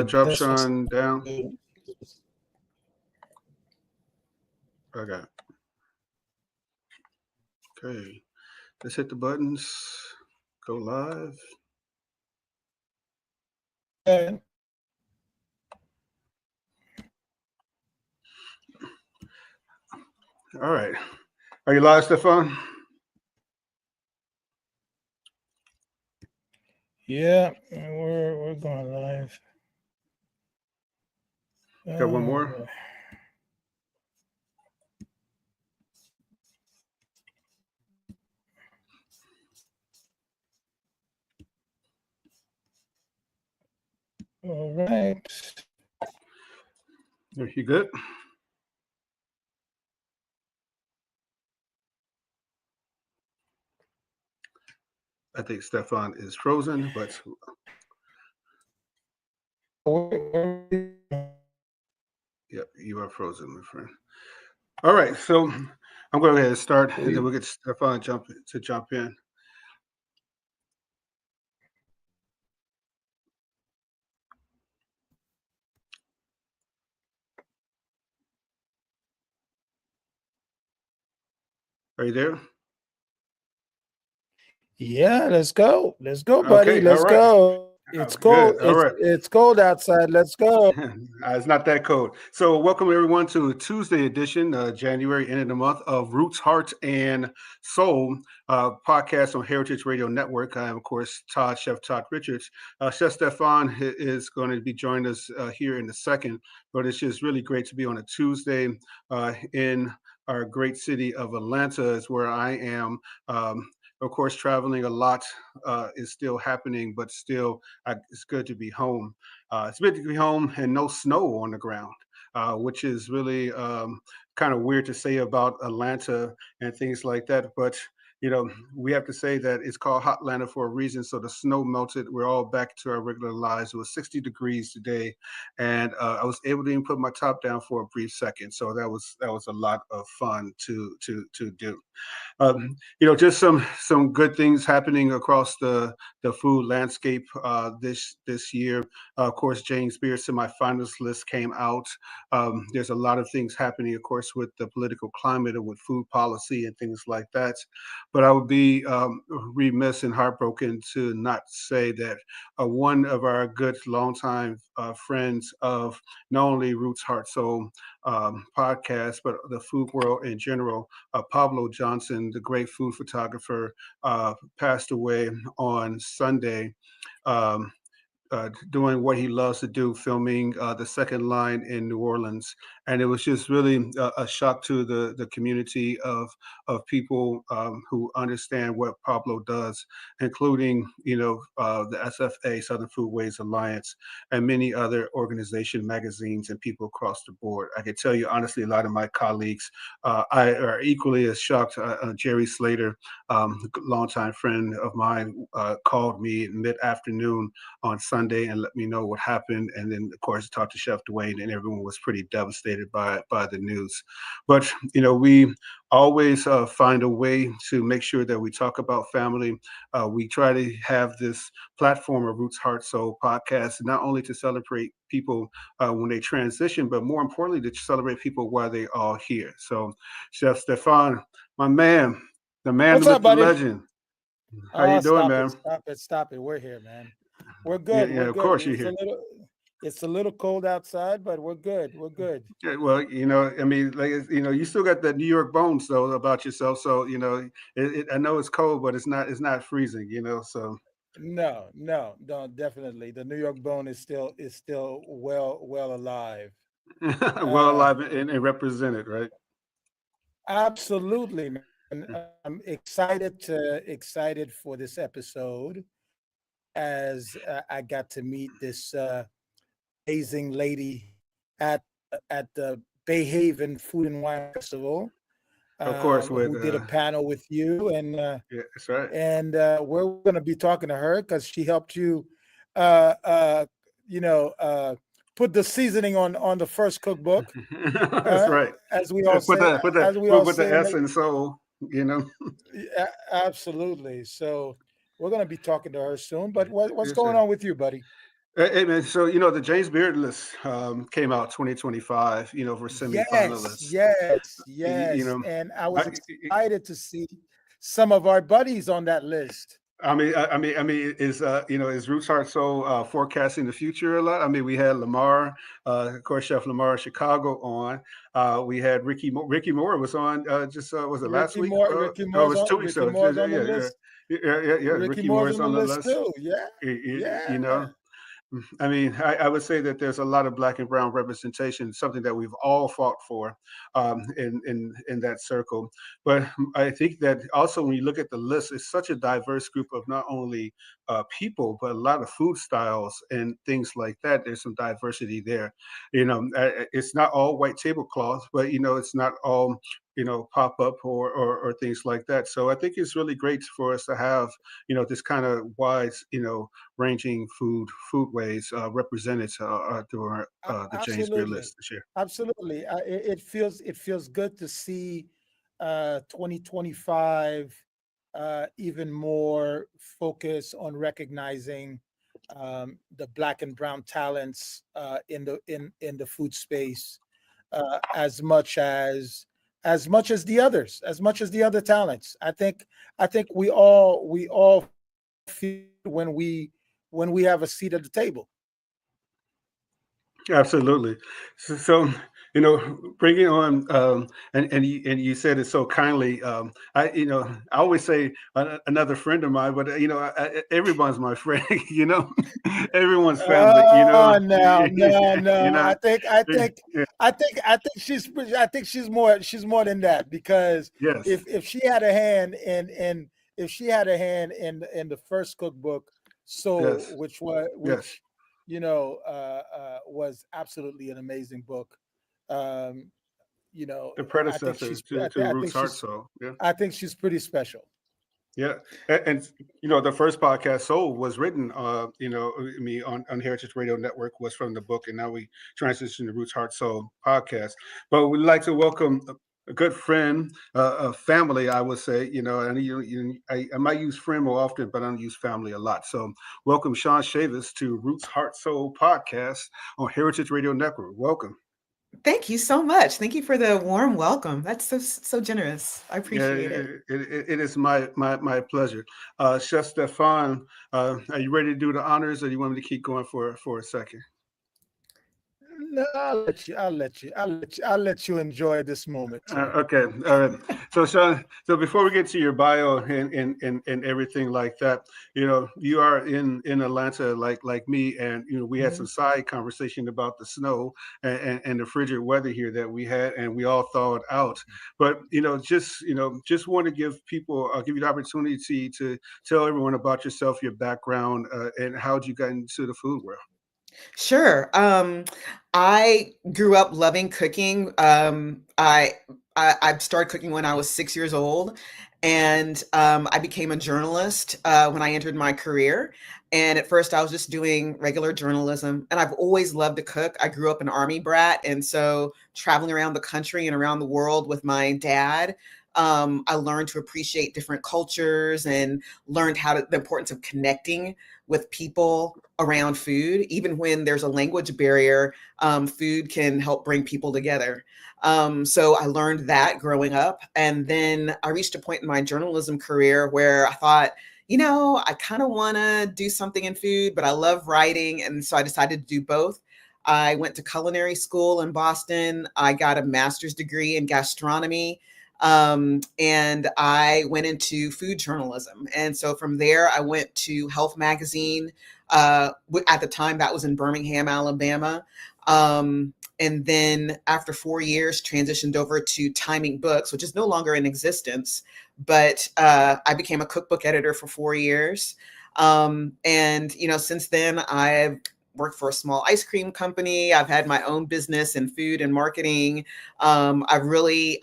drop This was Sean down. Okay. Okay. Let's hit the buttons. Go live. good. All right. Are you live, Stephan? Yeah, we're going live. Got one more. All right. You good? I think Stephan is frozen, but yep, you are frozen, my friend. All right, so I'm going to go ahead and start, and then we'll get Stephan jump in. Are you there? Yeah, let's go. Let's go, buddy. Okay, Let's all right. go. It's cold. Good. All right. It's cold outside. Let's go. It's not that cold. So, welcome everyone to a Tuesday edition, January end of the month of Roots, Heart, and Soul podcast on Heritage Radio Network. I am, of course, Chef Todd Richards. Chef Stephan is going to be joining us here in a second, but it's just really great to be on a Tuesday in our great city of Atlanta, is where I am. Of course, traveling a lot is still happening, but still, it's good to be home. It's good to be home and no snow on the ground, which is really kind of weird to say about Atlanta and things like that. But we have to say that it's called Hot Atlanta for a reason. So the snow melted. We're all back to our regular lives. It was 60 degrees today, and I was able to even put my top down for a brief second. So that was a lot of fun to do. Just some good things happening across the food landscape this year. Of course, James Beard semifinalist list came out. There's a lot of things happening, of course, with the political climate and with food policy and things like that. But I would be remiss and heartbroken to not say that one of our good longtime friends of not only Roots, Heart, Soul podcast, but the food world in general, Pablo Johnson, the great food photographer, passed away on Sunday. Doing what he loves to do, filming the second line in New Orleans, and it was just really a shock to the community of people who understand what Pablo does, including the SFA, Southern Foodways Alliance, and many other organizations, magazines, and people across the board. I can tell you honestly, a lot of my colleagues are equally as shocked. Jerry Slater, longtime friend of mine, called me mid-afternoon on Sunday and let me know what happened. And then, of course, talked to Chef Dwayne, and everyone was pretty devastated by the news. But, we always find a way to make sure that we talk about family. We try to have this platform of Roots, Heart, Soul podcast, not only to celebrate people when they transition, but more importantly, to celebrate people while they are here. So, Chef Stephan, my man, the man, What's the up, myth, the buddy? legend. How you doing, man? Stop it. We're here, man. We're Yeah, good. yeah, We're of good. course you're here. It's a little cold outside, but we're good. We're good. Yeah, well, I mean, like, you still got that New York bones though about yourself. So, I know it's cold, but it's not freezing. So No, definitely. The New York Bone is still well alive. well Uh, alive and represented, right? Absolutely, man. I'm excited for this episode as I got to meet this amazing lady at the Bay Haven Food and Wine Festival, Of course, with who did a panel with you, yeah, that's right. and we're going to be talking to her because she helped you, uh, uh, you know, put the seasoning on the first cookbook, That's right. as we all Put say, the put the as we all put the say in S the in soul. You know. Absolutely. So we're going to be talking to her soon. But what's Yes, going sir. on with you, buddy? Hey, man, so the James Beard list came out 2025. For Yes, semifinalists. yes, Y- You yes. know, And I was I, excited to see some of our buddies on that list. is Roots Heart Soul forecasting the future a lot? I mean, we had Lamar, of course, Chef Lamar Chicago on. We had Ricky Moore was on. Just was it last week? Oh, it was 2 weeks Ricky ago. Moore's on the Yeah, yeah, list. yeah. Ricky Ricky Moore's Moore is on the on the list list. too. Yeah, You yeah. know, I mean, I would say that there's a lot of black and brown representation, something that we've all fought for in that circle. But I think that also when you look at the list, it's such a diverse group of not only people, but a lot of food styles and things like that. There's some diversity there. It's not all white tablecloth, but it's not all pop up or things like that. So I think it's really great for us to have this kind of wide ranging foodways represented during the James Beard Absolutely, list this year. absolutely. It feels good to see 2025 even more focus on recognizing the black and brown talents in the food space as much as the others, as much as the other talents. I think we all feel when we have a seat at the table. Absolutely. So, bringing on and you said it so kindly. I always say another friend of mine, but everyone's my friend. Everyone's family. No, no, You no. know. I think, I Yeah, think, I think, I think she's more than that because yes. if she had a hand if she had a hand in the first cookbook, Yes. Soul, Yes. which was absolutely an amazing book. Um, The I think predecessor she's, to Roots Heart Soul. Yeah. I think she's pretty special. Yeah, and the first podcast, Soul, was written, on Heritage Radio Network was from the book, and now we transition to Roots Heart Soul podcast. But we'd like to welcome a good friend, a family, I would say. And I might use friend more often, but I don't use family a lot. So welcome, Sean Chavis, to Roots Heart Soul podcast on Heritage Radio Network. Welcome. Thank you so much. Thank you for the warm welcome. That's so generous. I Yeah, appreciate it. it is my pleasure. Chef Stephan, are you ready to do the honors, or do you want me to keep going for a second? No, I'll let you enjoy this moment, sir. Okay, all right. So, Sean, so before we get to your bio and everything like that, you are in Atlanta like me, and we had some Mhm. side conversation about the snow and the frigid weather here that we had, and we all thawed out. But just want to give people, I'll give you the opportunity to tell everyone about yourself, your background, and how'd you got into the food world. Sure. I grew up loving cooking. I started cooking when I was 6 years old, and I became a journalist when I entered my career. And at first, I was just doing regular journalism, and I've always loved to cook. I grew up an army brat, and so traveling around the country and around the world with my dad, I learned to appreciate different cultures and learned the importance of connecting with people around food. Even when there's a language barrier, food can help bring people together. So I learned that growing up. And then I reached a point in my journalism career where I thought, I kind of want to do something in food, but I love writing. And so I decided to do both. I went to culinary school in Boston. I got a master's degree in gastronomy. And I went into food journalism. And so from there, I went to Health Magazine. At the time, that was in Birmingham, Alabama. And then after 4 years, transitioned over to Timing Books, which is no longer in existence. But I became a cookbook editor for 4 years. And since then, I've worked for a small ice cream company. I've had my own business in food and marketing. I've really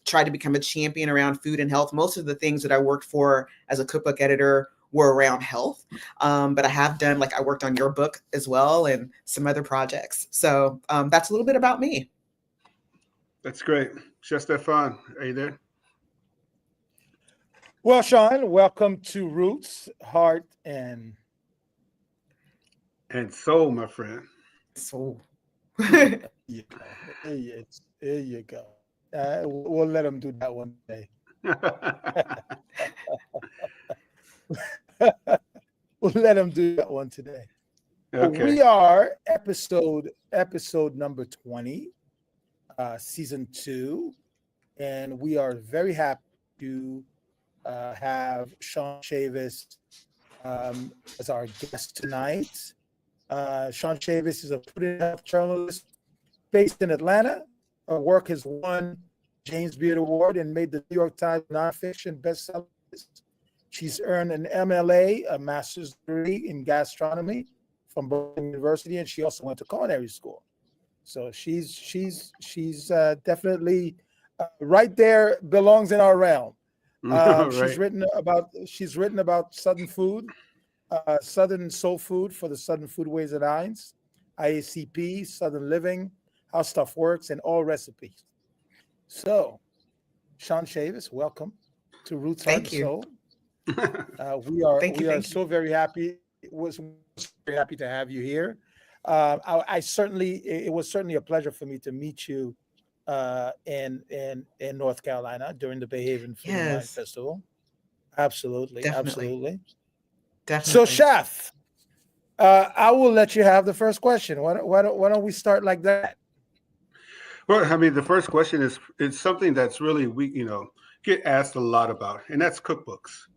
tried to become a champion around food and health. Most of the things that I worked for as a cookbook editor were around health. But I have done, like, I worked on your book as well and some other projects. So that's a little bit about me. That's great. Chef Stefan, are you there? Well, Sean, welcome to Roots, Heart, and And soul, my friend. So You go. There you go. We'll let him do that one today. We'll let him do that one today. Okay. We are episode number 20, season 2, and we are very happy to have Sean Chavis as our guest tonight. Sean Chavis is a food and health journalist based in Atlanta. Her work has won James Beard Award and made the New York Times nonfiction bestseller list. She's earned an MLA, a master's degree in gastronomy from Boston University, and she also went to culinary school. So she's definitely right there, belongs in our realm. Right. She's written about Southern food, Southern soul food for the Southern Foodways Alliance, IACP, Southern Living, How Stuff Works, and All Recipes. So, Sean Chavis, welcome to Roots, Heart, and thank you. Soul. We are Thank you. so very happy. Was very happy to have you here. I certainly it was certainly a pleasure for me to meet you in North Carolina during the Bayhaven Food and Wine Yes, Festival. Absolutely, definitely. absolutely. So, Definitely. Chef, I will let you have the first question. Why don't we start like that? Well, I mean, the first question is it's something that's really we get asked a lot about, and that's cookbooks.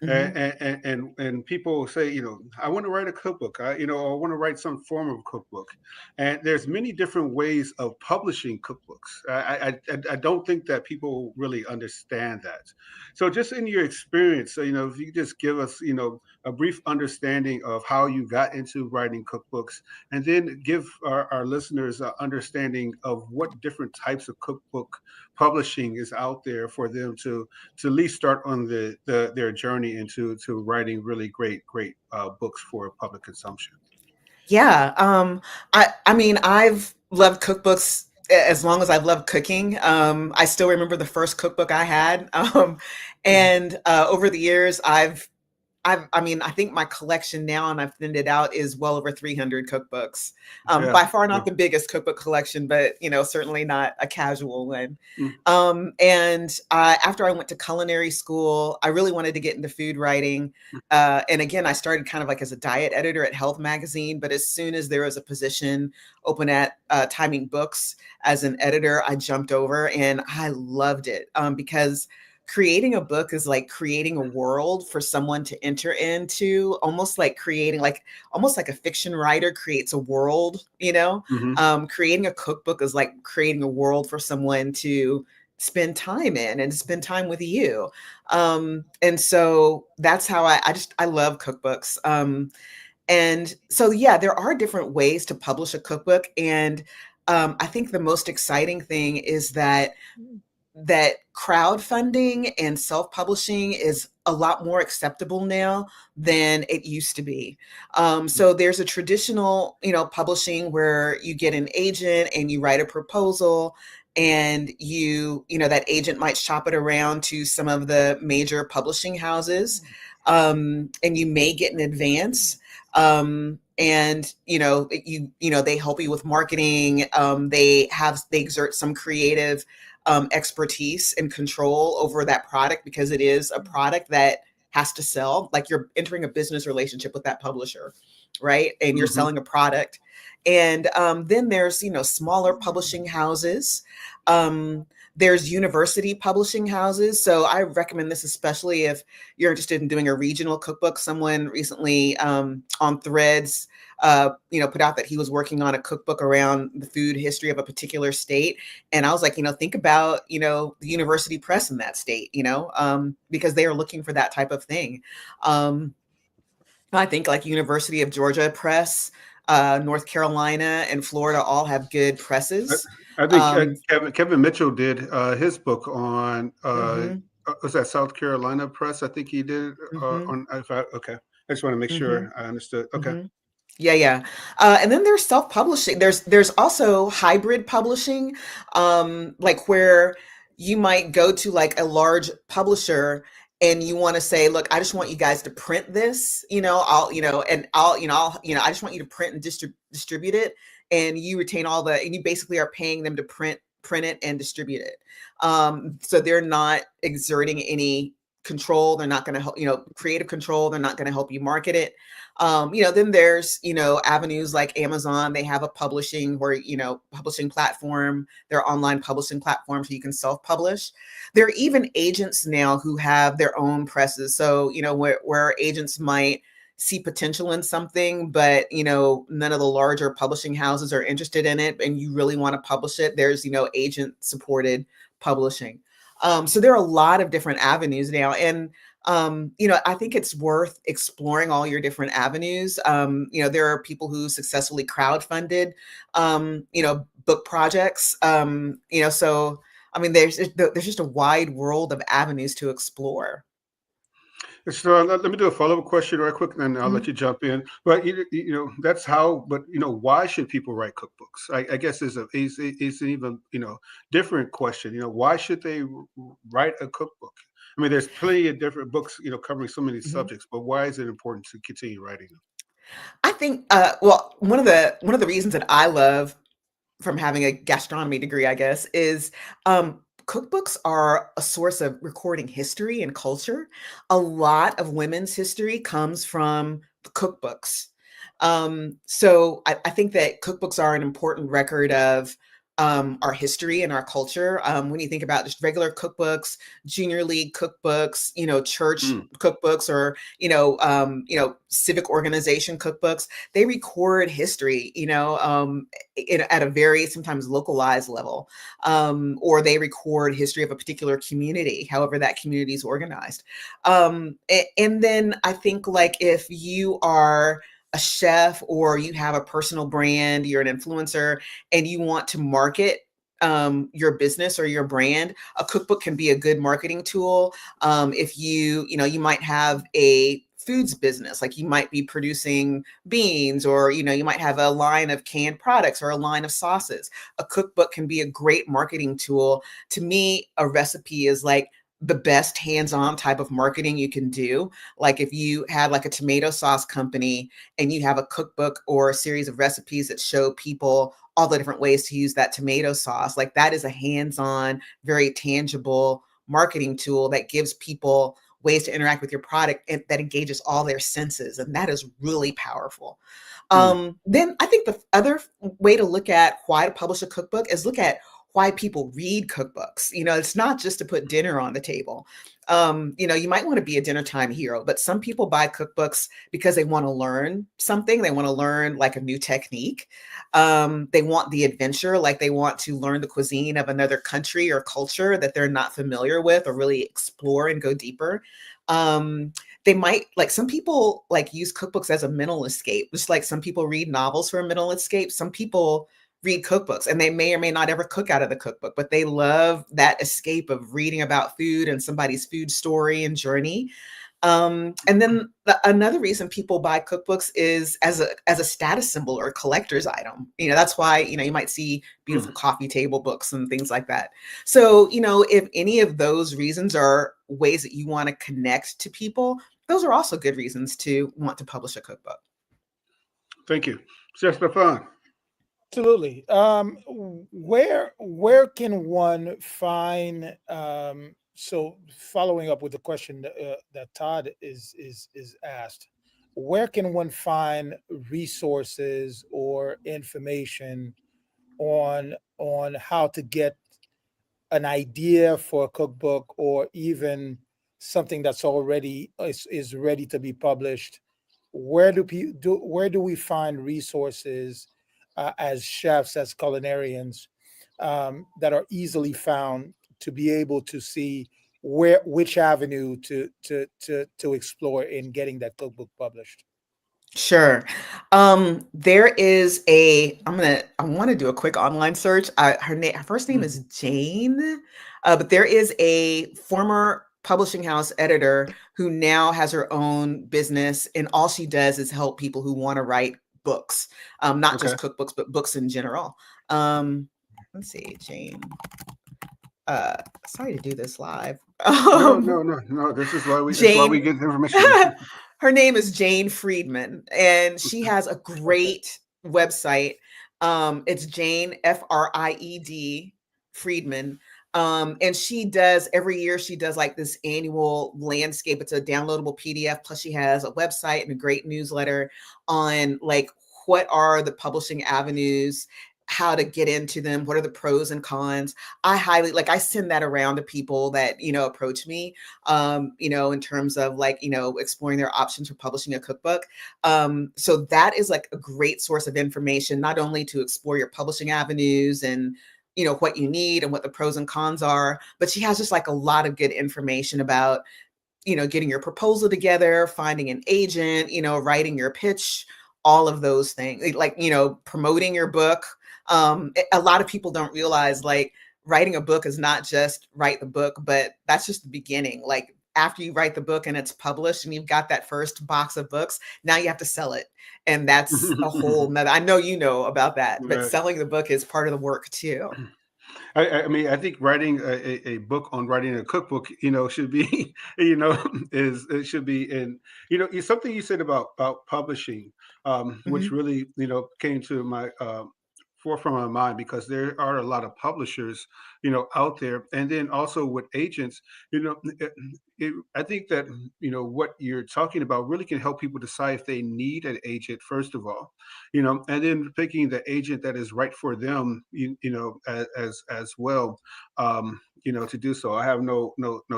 Hmm. And people say, I want to write a cookbook. I want to write some form of cookbook. And there's many different ways of publishing cookbooks. I don't think that people really understand that. So, just in your experience, so, if you just give us, a brief understanding of how you got into writing cookbooks, and then give our listeners an understanding of what different types of cookbook publishing is out there for them to at least start on their journey into to writing really great books for public consumption. Yeah. I mean, I've loved cookbooks as long as I've loved cooking. I still remember the first cookbook I had. And over the years, I mean, I think my collection now, and I've thinned it out, is well over 300 cookbooks. Yeah. By far Yeah. not the biggest cookbook collection, but certainly not a casual one. Mm. And after I went to culinary school, I really wanted to get into food writing. And again, I started kind of like as a diet editor at Health Magazine. But as soon as there was a position open at Timing Books as an editor, I jumped over, and I loved it because creating a book is like creating a world for someone to enter into, almost like creating almost like a fiction writer creates a world. Hmm. Creating a cookbook is like creating a world for someone to spend time in and spend time with you. And so that's how I love cookbooks. And so yeah, there are different ways to publish a cookbook. And I think the most exciting thing is that crowdfunding and self-publishing is a lot more acceptable now than it used to be. So there's a traditional, publishing where you get an agent and you write a proposal, and that agent might shop it around to some of the major publishing houses, and you may get an advance. And they help you with marketing. They exert some creative expertise and control over that product, because it is a product that has to sell. Like, you're entering a business relationship with that publisher, right? And you're Hmm. selling a product. And then there's smaller publishing houses. There's university publishing houses. So I recommend this, especially if you're interested in doing a regional cookbook. Someone recently on Threads put out that he was working on a cookbook around the food history of a particular state. And I was like, think about, the university press in that state, because they are looking for that type of thing. I think like University of Georgia Press, North Carolina and Florida all have good I, presses. I think Um, Kevin Mitchell did his book on mhm, was that South Carolina Press? I think he did mhm, on. Okay, I just want to make mhm, sure I understood. Okay. mhm. Yeah, yeah. And then there's self-publishing. There's also hybrid publishing, like where you might go to like a large publisher and you want to say, look, I just want you guys to print this, I just want you to print and distribute it, and you retain and you basically are paying them to print it and distribute it. So they're not exerting any control. They're not going to help, creative control. They're not going to help you market it. Then there's, avenues like Amazon. They have a publishing platform, their online publishing platform, so you can self-publish. There are even agents now who have their own presses. So, where agents might see potential in something, but, none of the larger publishing houses are interested in it, and you really want to publish it, there's, agent-supported publishing. So there are a lot of different avenues now. And I think it's worth exploring all your different avenues. There are people who successfully crowdfunded, book projects. So I mean, there's just a wide world of avenues to explore. So let me do a follow-up question right quick, and I'll let you jump in. But that's how. But why should people write cookbooks? I guess it's an even different question. Why should they write a cookbook? I mean, there's plenty of different books covering so many subjects, but why is it important to continue writing them? I think well, one of the reasons that I love, from having a gastronomy degree, I guess, is cookbooks are a source of recording history and culture. A lot of women's history comes from the cookbooks. So I think that cookbooks are an important record of our history and our culture. When you think about just regular cookbooks, junior league cookbooks, church cookbooks, or civic organization cookbooks, they record history, at a very sometimes localized level, or they record history of a particular community, however that community is organized. And then I think, like, if you are a chef or you have a personal brand, you're an influencer, and you want to market your business or your brand, a cookbook can be a good marketing tool. If you might have a foods business, like you might be producing beans, or you might have a line of canned products or a line of sauces. A cookbook can be a great marketing tool. To me, a recipe is like the best hands-on type of marketing you can do. Like if you have like a tomato sauce company and you have a cookbook or a series of recipes that show people all the different ways to use that tomato sauce, like that is a hands-on, very tangible marketing tool that gives people ways to interact with your product and that engages all their senses. And that is really powerful. Then I think the other way to look at why to publish a cookbook is look at why people read cookbooks. It's not just to put dinner on the table. You might want to be a dinner time hero, but some people buy cookbooks because they want to learn something. They want to learn like a new technique. They want the adventure, like they want to learn the cuisine of another country or culture that they're not familiar with, or really explore and go deeper. They might, like, some people like use cookbooks as a mental escape, just like some people read novels for a mental escape. Some people read cookbooks and they may or may not ever cook out of the cookbook, but they love that escape of reading about food and somebody's food story and journey. And then another reason people buy cookbooks is as a status symbol or collector's item. That's why, you might see beautiful coffee table books and things like that. So, if any of those reasons are ways that you want to connect to people, those are also good reasons to want to publish a cookbook. Thank you. Stephan. Absolutely. Where can one find? So following up with the question that Todd is asked, where can one find resources or information on how to get an idea for a cookbook, or even something that's already is ready to be published? Where do we find resources as chefs, as culinarians, that are easily found to be able to see which avenue to explore in getting that cookbook published? Sure. There is I want to do a quick online search. Her first name is Jane, but there is a former publishing house editor who now has her own business, and all she does is help people who want to write books, not just cookbooks, but books in general. Let's see, Jane. sorry to do this live. No. This is why we Jane, get information. her name is Jane Friedman, and she has a great website. It's Jane Fried Friedman. And she does every year, she does like this annual landscape. It's a downloadable PDF. Plus, she has a website and a great newsletter on like what are the publishing avenues, how to get into them, what are the pros and cons. I send that around to people that, approach me, in terms of like, exploring their options for publishing a cookbook. So that is like a great source of information, not only to explore your publishing avenues and, what you need and what the pros and cons are, but she has just like a lot of good information about, getting your proposal together, finding an agent, writing your pitch, all of those things, like, promoting your book. A lot of people don't realize like writing a book is not just write the book, but that's just the beginning. Like after you write the book and it's published and you've got that first box of books, now you have to sell it. And that's a whole nother, I know you know about that, but Right. selling the book is part of the work too. I mean, I think writing a book on writing a cookbook, should be, it should be in, something you said about publishing, which Mhm. really, came to my forefront of my mind because there are a lot of publishers, out there, and then also with agents, I think that what you're talking about really can help people decide if they need an agent first of all, and then picking the agent that is right for them, as well, to do so. I have no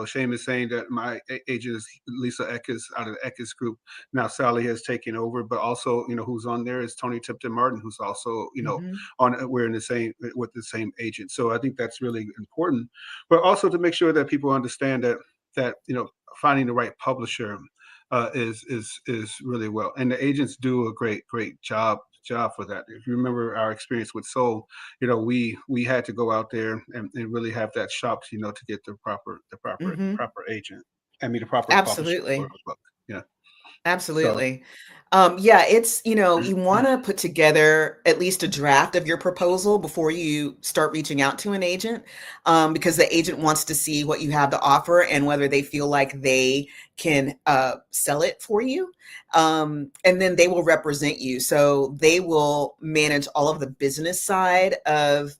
shame in saying that my agent is Lisa Eckes out of the Eckes Group. Now Sally has taken over, but also who's on there is Tony Tipton Martin, who's also Mhm. on. We're in the same with the same agent, so I think that's really important. But also to make sure that people understand that finding the right publisher is really well, and the agents do a great job for that. If you remember our experience with Soul, we had to go out there and really have that shopped, to get the Mhm. proper agent. I mean the proper publisher for Absolutely. a book. Yeah. So Absolutely. Yeah, it's, you want to put together at least a draft of your proposal before you start reaching out to an agent, because the agent wants to see what you have to offer and whether they feel like they can sell it for you. And then they will represent you. So they will manage all of the business side of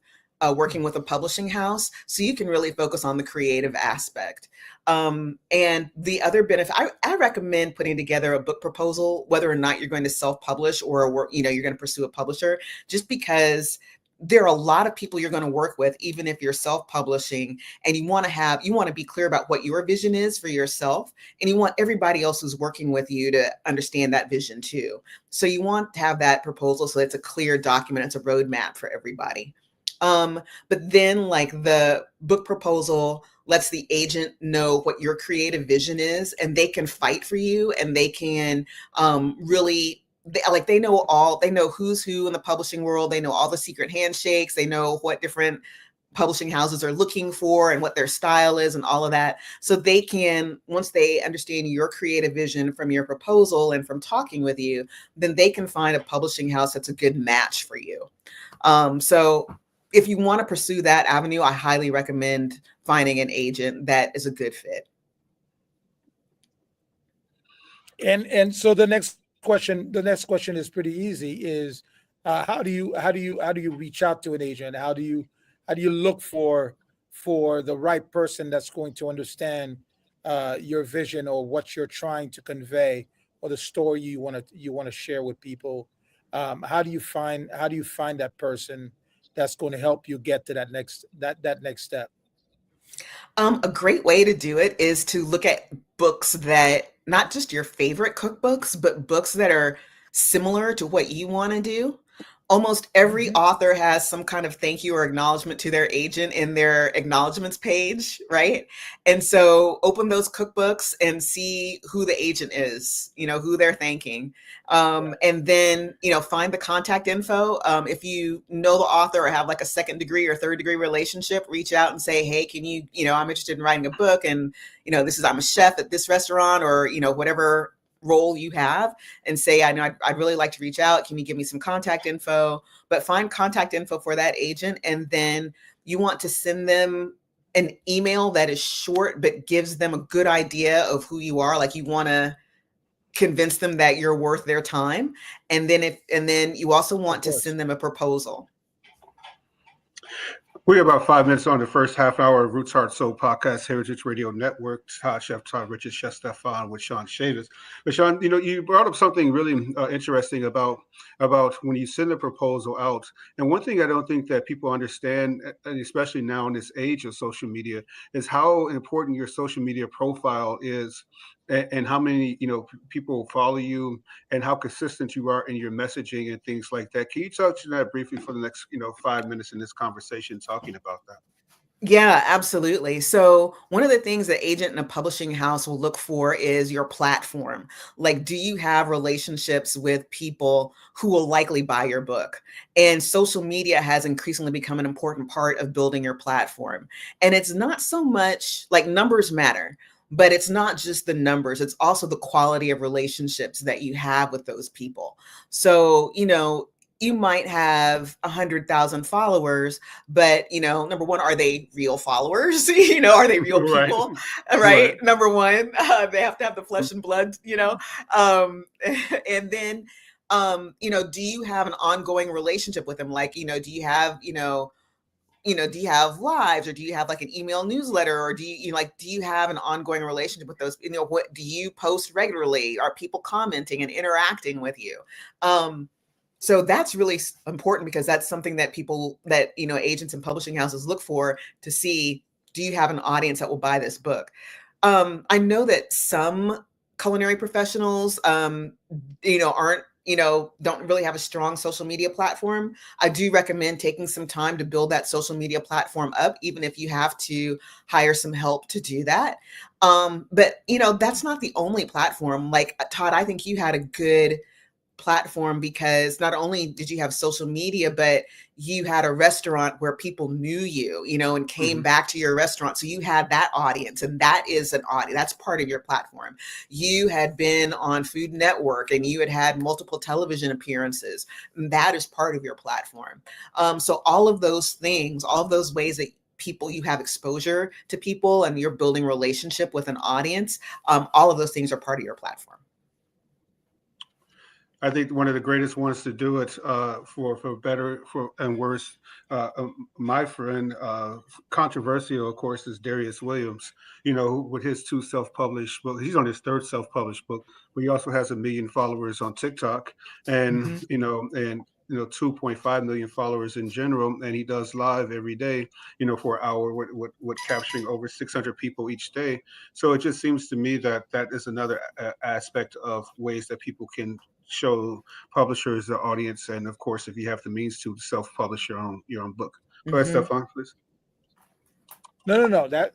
working with a publishing house. So you can really focus on the creative aspect. And the other benefit, I recommend putting together a book proposal, whether or not you're going to self-publish or work, you're going to pursue a publisher, just because there are a lot of people you're going to work with, even if you're self-publishing, and you want to be clear about what your vision is for yourself, and you want everybody else who's working with you to understand that vision too. So you want to have that proposal so it's a clear document, it's a roadmap for everybody. But then like the book proposal lets the agent know what your creative vision is, and they can fight for you, and they can really they know who's who in the publishing world. They know all the secret handshakes. They know what different publishing houses are looking for and what their style is and all of that. So they can, once they understand your creative vision from your proposal and from talking with you, then they can find a publishing house that's a good match for you. So if you want to pursue that avenue, I highly recommend finding an agent that is a good fit. And so the next question is pretty easy: is how do you reach out to an agent? How do you look for the right person that's going to understand your vision or what you're trying to convey or the story you want to share with people? How do you find that person that's going to help you get to that next step? A great way to do it is to look at books that not just your favorite cookbooks, but books that are similar to what you want to do. Almost every Mhm. author has some kind of thank you or acknowledgement to their agent in their acknowledgements page, right? And so open those cookbooks and see who the agent is, who they're thanking. And then, find the contact info. If you know the author or have like a second degree or third degree relationship, reach out and say, hey, can you, I'm interested in writing a book, and, I'm a chef at this restaurant, or, whatever role you have, and say, I know I'd really like to reach out. Can you give me some contact info? But find contact info for that agent. And then you want to send them an email that is short but gives them a good idea of who you are, like you want to convince them that you're worth their time, and then you also Of want to course. send them a proposal. We're about 5 minutes on the first half hour of Roots Heart Soul Podcast, Heritage Radio Network. Todd, Chef Todd, Richard, Chef Stephan with Sean Shavers. But Sean, you brought up something really interesting about when you send a proposal out. And one thing I don't think that people understand, and especially now in this age of social media, is how important your social media profile is, and how many people follow you, and how consistent you are in your messaging and things like that. Can you touch on that briefly for the next 5 minutes in this conversation, talking about that? Yeah, absolutely. So, one of the things that agent in a publishing house will look for is your platform. Like, do you have relationships with people who will likely buy your book? And social media has increasingly become an important part of building your platform. And it's not so much like numbers matter, but it's not just the numbers, it's also the quality of relationships that you have with those people. So, you might have 100,000 followers, but number one, are they real followers? Are they real Right, people? right. Right. Number one, they have to have the flesh and blood. And then, do you have an ongoing relationship with them? Like, do you have, do you have lives, or do you have like an email newsletter, or do you have an ongoing relationship with those? What do you post regularly? Are people commenting and interacting with you? So that's really important, because that's something that agents and publishing houses look for to see, do you have an audience that will buy this book? I know that some culinary professionals, aren't, don't really have a strong social media platform. I do recommend taking some time to build that social media platform up, even if you have to hire some help to do that. But that's not the only platform. Like, Todd, I think you had a good platform, because not only did you have social media, but you had a restaurant where people knew you, and came back to your restaurant. So you had that audience, and that is an audience. That's part of your platform. You had been on Food Network, and you had multiple television appearances. And that is part of your platform. So all of those things, all of those ways that you have exposure to people, and you're building relationship with an audience, all of those things are part of your platform. I think one of the greatest ones to do it, for better for and worse. My friend, controversial, of course, is Darius Williams. With his two self-published books, he's on his third self-published book, but he also has 1 million followers on TikTok, and Mm-hmm. 2.5 million followers in general, and he does live every day, for an hour, with capturing over 600 people each day. So it just seems to me that that is another aspect of ways that people can show publishers the audience, and of course, if you have the means to self-publish your own book. Go ahead, Mm-hmm. Stephan, please. No. That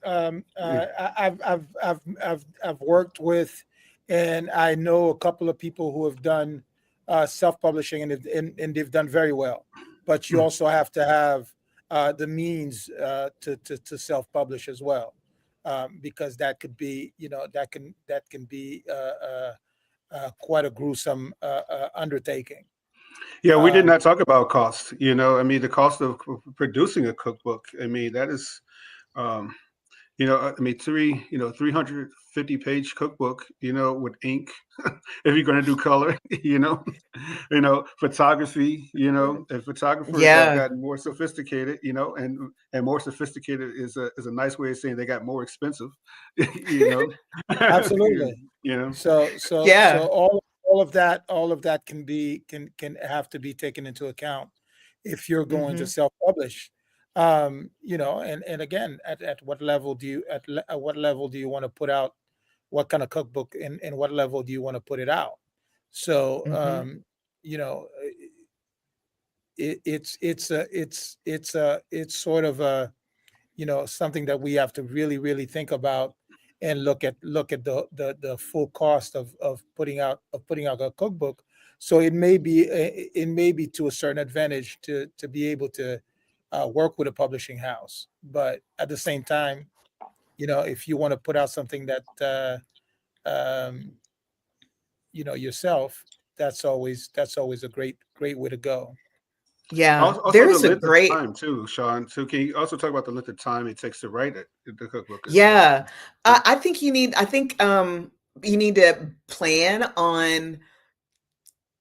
Yeah. I've worked with, and I know a couple of people who have done self-publishing, and they've done very well. But you also have to have the means to self-publish as well, because that could be, that can be quite a gruesome undertaking. Yeah, we did Um, not talk about cost. I mean, the cost of producing a cookbook. I mean, that is, um, I mean, 350-page cookbook, with ink, if you're going to do color, photography, and photographers have Yeah. gotten more sophisticated, and more sophisticated is a nice way of saying they got more expensive, you know, Absolutely. you know. So Yeah. all of that can have to be taken into account if you're going to Mm-hmm. self-publish. And again, at what level do you at what level do you want to put out what kind of cookbook, and what level do you want to put it out? So Mm-hmm. you know, it's sort of a, something that we have to really really think about, and look at the full cost of putting out a cookbook. So it may be to a certain advantage to be able to work with a publishing house, but at the same time, if you want to put out something that um, yourself, that's always a great way to go. Yeah, Also the there's a length of great time too, Sean. So can you also talk about the length of time it takes to write it, the cookbook as well? yeah. Yeah. I think you need to plan on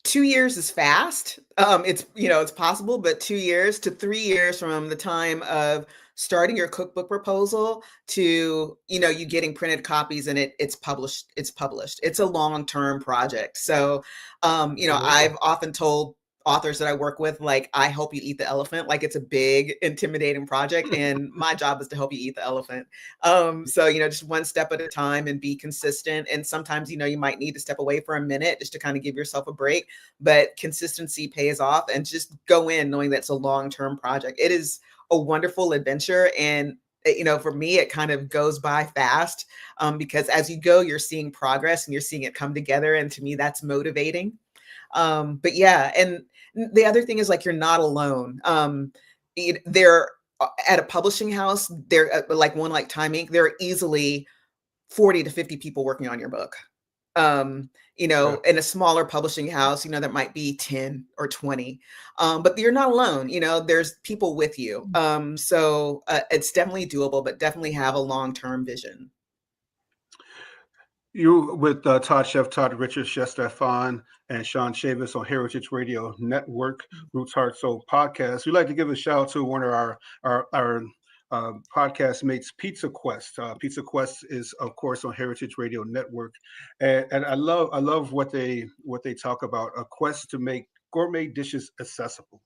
2 years is fast. It's it's possible, but 2 years to 3 years from the time of starting your cookbook proposal to you getting printed copies and it's published. It's published. It's a long term project. So, Absolutely. I've often told authors that I work with, like, I help you eat the elephant. Like, it's a big, intimidating project, and my job is to help you eat the elephant. So, just one step at a time and be consistent. And sometimes, you might need to step away for a minute just to kind of give yourself a break, but consistency pays off, and just go in knowing that's a long-term project. It is a wonderful adventure. And for me, it kind of goes by fast, because as you go, you're seeing progress and you're seeing it come together. And to me, that's motivating. But yeah, and the other thing is, like, you're not alone. There at a publishing house, there like one like Time Inc., there are easily 40 to 50 people working on your book. um Yeah. in a smaller publishing house, that might be 10 or 20. But you're not alone. There's people with you. So it's definitely doable, but definitely have a long-term vision. You with Todd Richards, Chef Stephan, and Sean Chavis on Heritage Radio Network, Roots Heart Soul podcast. We'd like to give a shout out to one of our podcast mates, Pizza Quest. Pizza Quest is, of course, on Heritage Radio Network, and I love what they talk about, a quest to make gourmet dishes accessible,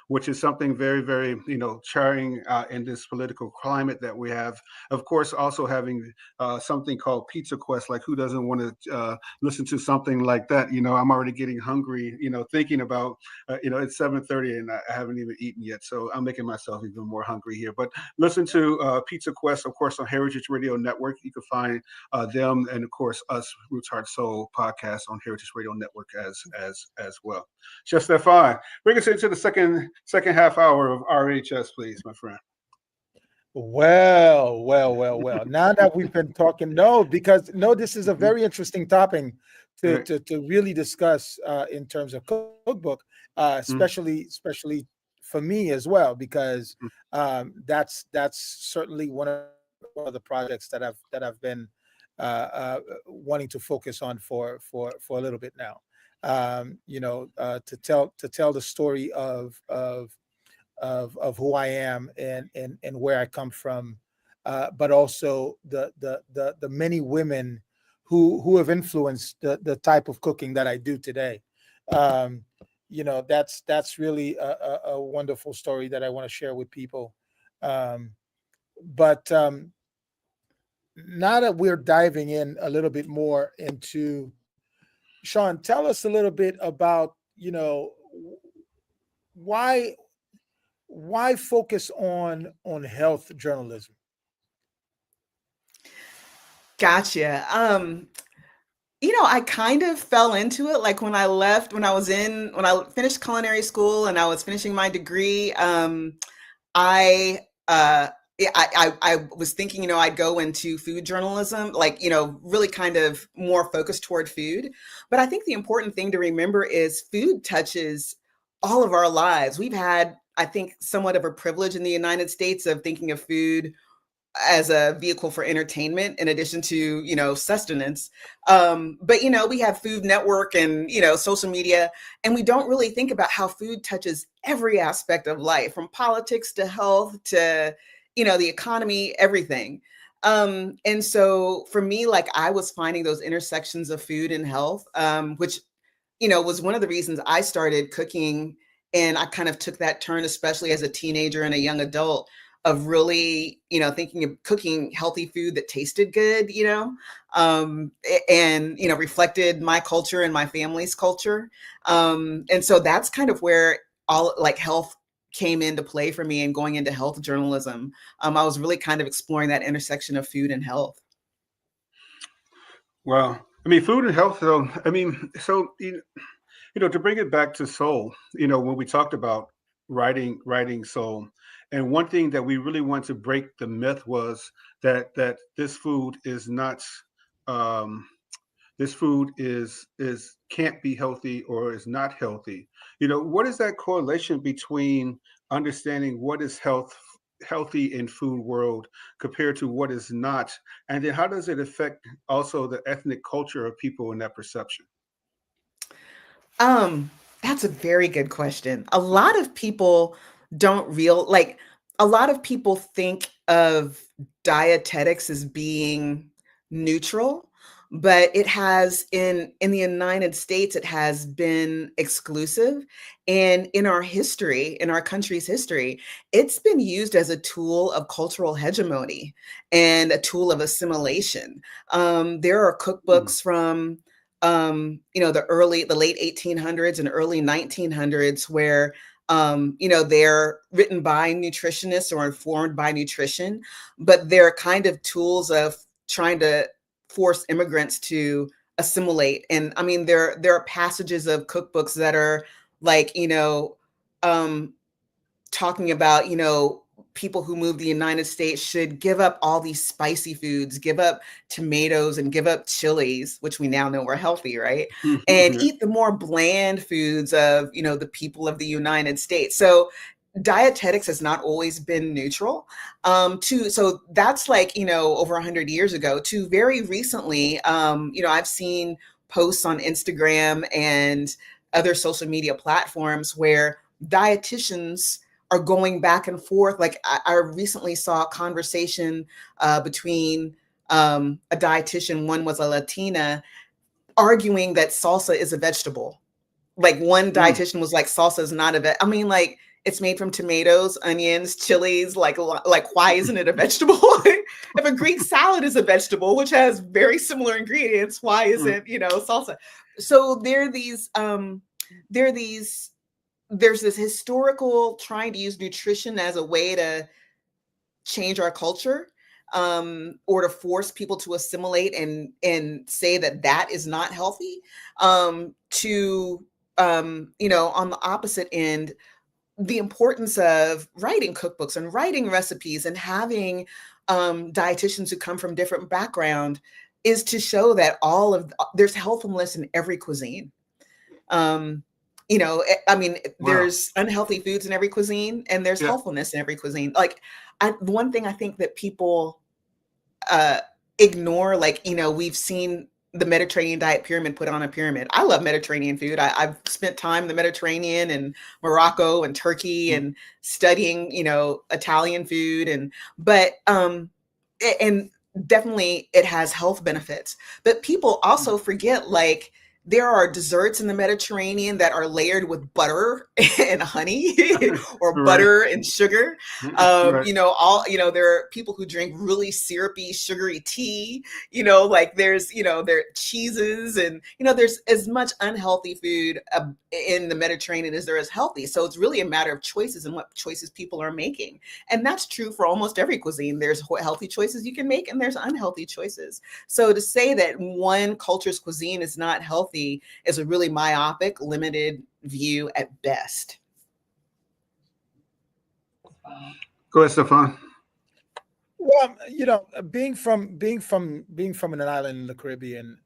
which is something very, very, charring in this political climate that we have. Of course, also having something called Pizza Quest. Like, who doesn't want to listen to something like that? I'm already getting hungry. Thinking about, it's 7:30 and I haven't even eaten yet, so I'm making myself even more hungry here. But listen to Pizza Quest, of course, on Heritage Radio Network. You can find them, and of course us, Roots Heart Soul podcast on Heritage Radio Network as well. Chef Stefan, bring us into the second half hour of RHS, please, my friend. Well. Now that we've been talking, no, because no, this is a Mhm. very interesting topic to Right. to really discuss in terms of cookbook, Mm, especially for me as well, because mm. that's certainly one of the projects that I've been wanting to focus on for a little bit now. To tell the story of who I am and where I come from, but also the many women who have influenced the type of cooking that I do today. Um, that's really a wonderful story that I want to share with people. Um, but Now that we're diving in a little bit more into, Sean, tell us a little bit about why why focus on health journalism. Gotcha. I kind of fell into it, like, when I finished culinary school and I was finishing my degree. I yeah, I was thinking, I'd go into food journalism, like, really kind of more focused toward food. But I think the important thing to remember is food touches all of our lives. We've had, I think, somewhat of a privilege in the United States of thinking of food as a vehicle for entertainment in addition to sustenance. But we have Food Network and social media, and we don't really think about how food touches every aspect of life, from politics to health to the economy, everything. And so for me, like, I was finding those intersections of food and health, which was one of the reasons I started cooking. And I kind of took that turn, especially as a teenager and a young adult, of really, thinking of cooking healthy food that tasted good, and, reflected my culture and my family's culture. And so that's kind of where all, like, health came into play for me, and going into health journalism. I was really kind of exploring that intersection of food and health. Well, I mean, food and health, though. I mean, so to bring it back to soul, when we talked about writing soul, and one thing that we really want to break the myth was that this food is not um, this food is can't be healthy or is not healthy. What is that correlation between understanding what is healthy in food world compared to what is not, and then how does it affect also the ethnic culture of people in that perception? Um, that's a very good question. A lot of people don't real like a lot of people think of dietetics as being neutral, but it has in the United States it has been exclusive, and in our history, in our country's history, it's been used as a tool of cultural hegemony and a tool of assimilation. There are Mm, cookbooks from the late 1800s and early 1900s where they're written by nutritionists or informed by nutrition, but they're kind of tools of trying to force immigrants to assimilate. And I mean, there are passages of cookbooks that are like, um, talking about, people who move the United States should give up all these spicy foods, give up tomatoes and give up chilies, which we now know are healthy, right? And yeah. eat the more bland foods of, the people of the United States. So dietetics has not always been neutral. So that's like, over 100 years ago to very recently, I've seen posts on Instagram and other social media platforms where dietitians are going back and forth. Like I recently saw a conversation between a dietitian, one was a Latina, arguing that salsa is a vegetable. Like one Mm, dietitian was like, salsa is not a I mean, like it's made from tomatoes, onions, chilies. Like why isn't it a vegetable? If a Greek salad is a vegetable, which has very similar ingredients, why mm, isn't salsa? So there are these there's this historical trying to use nutrition as a way to change our culture, or to force people to assimilate and say that that is not healthy, to on the opposite end, the importance of writing cookbooks and writing recipes and having dietitians who come from different background is to show that there's healthfulness in every cuisine. um I mean, wow. there's unhealthy foods in every cuisine and there's Yeah. healthfulness in every cuisine. Like the one thing I think that people uh ignore, like, we've seen the Mediterranean diet pyramid put on a pyramid. I love Mediterranean food. I've spent time in the Mediterranean and Morocco and Turkey Mm, and studying, Italian food, and definitely it has health benefits. But people mm, also forget, like, there are desserts in the Mediterranean that are layered with butter and honey or right. butter and sugar. Right. There are people who drink really syrupy, sugary tea. Like there are cheeses, and there's as much unhealthy food in the Mediterranean as there is healthy. So it's really a matter of choices and what choices people are making. And that's true for almost every cuisine. There's healthy choices you can make and there's unhealthy choices. So to say that one culture's cuisine is not healthy is a really myopic, limited view at best. Go ahead, Stefan. Well, being from an island in the Caribbean,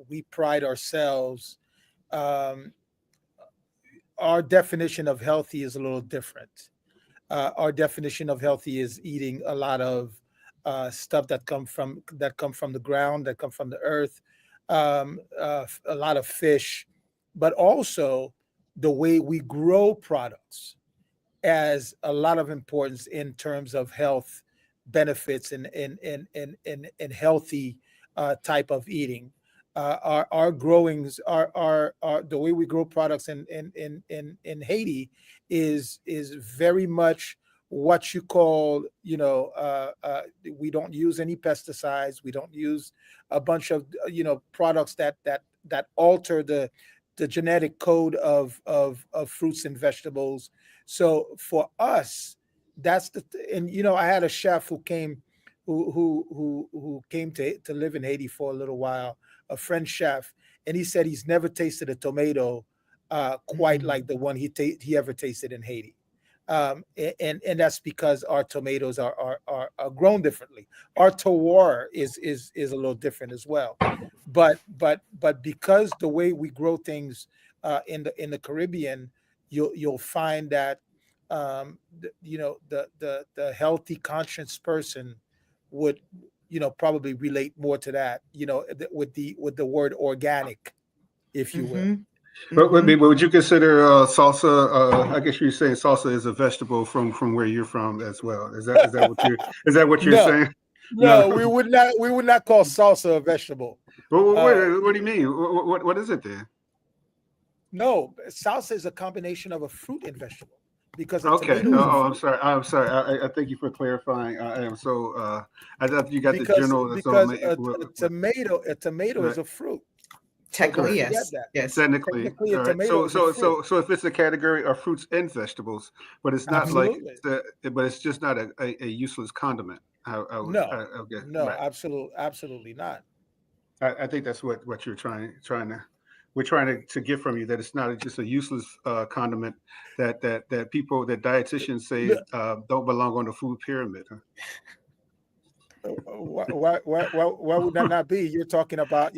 we pride ourselves. Um, our definition of healthy is a little different. Our definition of healthy is eating a lot of stuff that come from the ground, that come from the earth, a lot of fish, but also the way we grow products as a lot of importance in terms of health benefits and healthy type of eating. Our growings, our the way we grow products in Haiti is very much what you call, we don't use any pesticides. We don't use a bunch of products that alter the genetic code of fruits and vegetables. So for us, and I had a chef who came, who came to live in Haiti for a little while, a French chef, and he said he's never tasted a tomato quite Mhm. like the one he ever tasted in Haiti. And that's because our tomatoes are grown differently. Our terroir is a little different as well. But because the way we grow things in the Caribbean, you'll find that the healthy conscious person would probably relate more to that, with the word organic, if you will. Mhm. But Mhm. would you consider salsa? I guess you're saying salsa is a vegetable from where you're from as well. Is that what you're No, saying? No. no, we would not call salsa a vegetable. Uh, What do you mean? What is it then? no, salsa is a combination of a fruit and vegetable because a Okay. tomato is a I'm fruit. sorry. I'm sorry. I thank you for clarifying. I am so. I thought you got the because general. So because a tomato right. is a fruit. So don't Technically, Right. forget yes. that. Yes. Technically, Technically, a all right. tomato So is a so fruit. so so if it's a category of fruits and vegetables, but it's not like Absolutely. but it's just not a useless condiment. No, I guess no, right. absolutely not. I think that's what you're trying to we're trying to get from you, that it's not just a useless condiment that people that dietitians say Look, don't belong on the food pyramid. Huh? why would that not be? You're talking about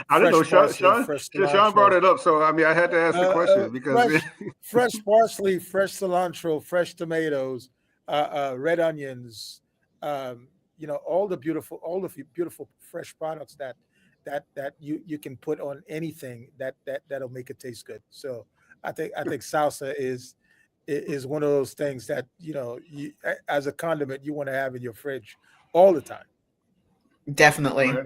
I don't know. fresh parsley, fresh Sean brought cilantro, it up, so I mean I had to ask the question because fresh parsley, fresh cilantro, fresh tomatoes, red onions, all the beautiful fresh products that you can put on anything that'll make it taste good. So I think salsa is one of those things that as a condiment you want to have in your fridge all the time. Definitely. right,